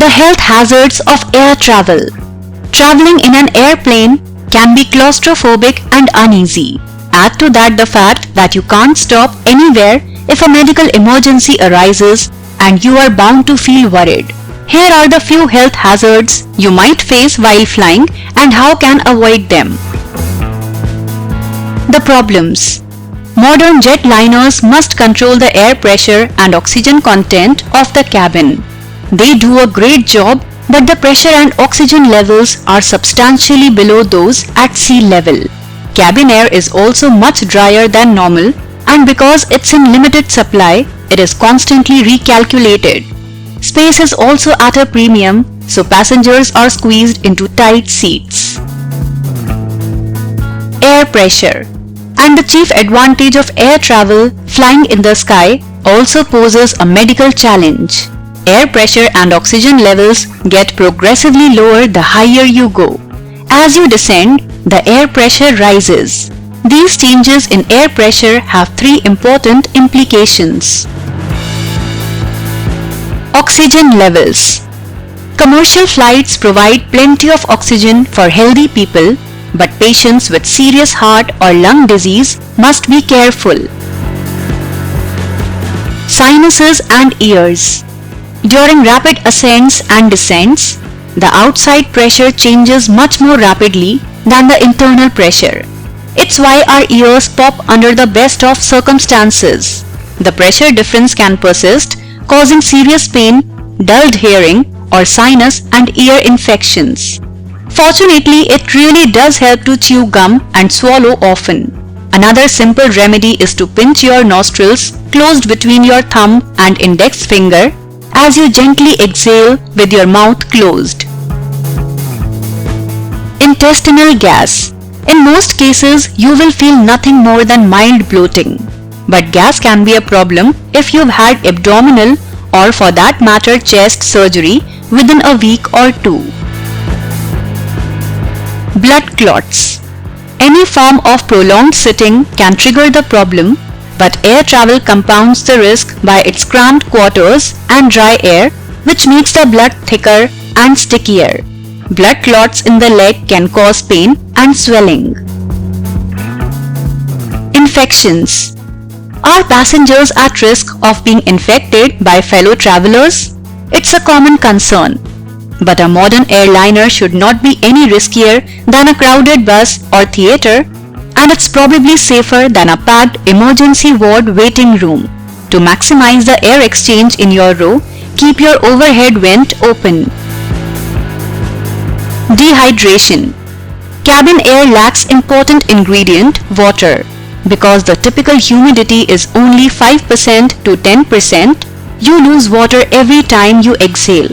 The health hazards of air travel. Traveling in an airplane can be claustrophobic and uneasy. Add to that the fact that you can't stop anywhere if a medical emergency arises and you are bound to feel worried. Here are the few health hazards you might face while flying and how can avoid them. The problems. Modern jetliners must control the air pressure and oxygen content of the cabin. They do a great job, but the pressure and oxygen levels are substantially below those at sea level. Cabin air is also much drier than normal, and because it's in limited supply, it is constantly recalculated. Space is also at a premium, so passengers are squeezed into tight seats. Air pressure. And the chief advantage of air travel, flying in the sky, also poses a medical challenge. Air pressure and oxygen levels get progressively lower the higher you go. As you descend, the air pressure rises. These changes in air pressure have three important implications. Oxygen levels. Commercial flights provide plenty of oxygen for healthy people, but patients with serious heart or lung disease must be careful. Sinuses and ears. During rapid ascents and descents, the outside pressure changes much more rapidly than the internal pressure. It's why our ears pop under the best of circumstances. The pressure difference can persist, causing serious pain, dulled hearing, or sinus and ear infections. Fortunately, it really does help to chew gum and swallow often. Another simple remedy is to pinch your nostrils closed between your thumb and index finger as you gently exhale with your mouth closed. Intestinal gas. In most cases, you will feel nothing more than mild bloating. But gas can be a problem if you've had abdominal or for that matter chest surgery within a week or two. Blood clots. Any form of prolonged sitting can trigger the problem, but air travel compounds the risk by its cramped quarters and dry air, which makes the blood thicker and stickier. Blood clots in the leg can cause pain and swelling. Infections. Are passengers at risk of being infected by fellow travelers? It's a common concern. But a modern airliner should not be any riskier than a crowded bus or theater, and it's probably safer than a packed emergency ward waiting room. To maximize the air exchange in your row, keep your overhead vent open. Dehydration. Cabin air lacks important ingredient, water. Because the typical humidity is only 5% to 10%, you lose water every time you exhale.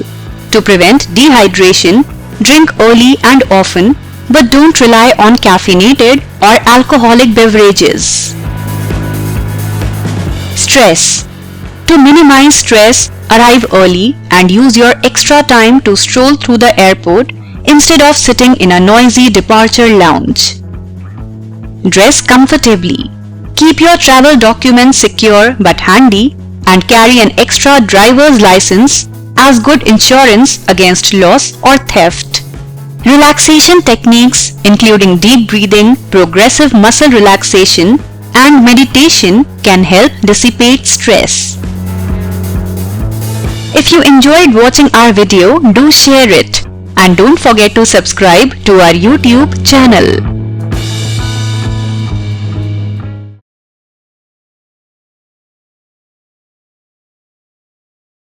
To prevent dehydration, drink early and often, but don't rely on caffeinated or alcoholic beverages. Stress. To minimize stress, arrive early and use your extra time to stroll through the airport instead of sitting in a noisy departure lounge. Dress comfortably. Keep your travel documents secure but handy and carry an extra driver's license as good insurance against loss or theft. Relaxation techniques including deep breathing, progressive muscle relaxation, and meditation can help dissipate stress. If you enjoyed watching our video, do share it and don't forget to subscribe to our YouTube channel.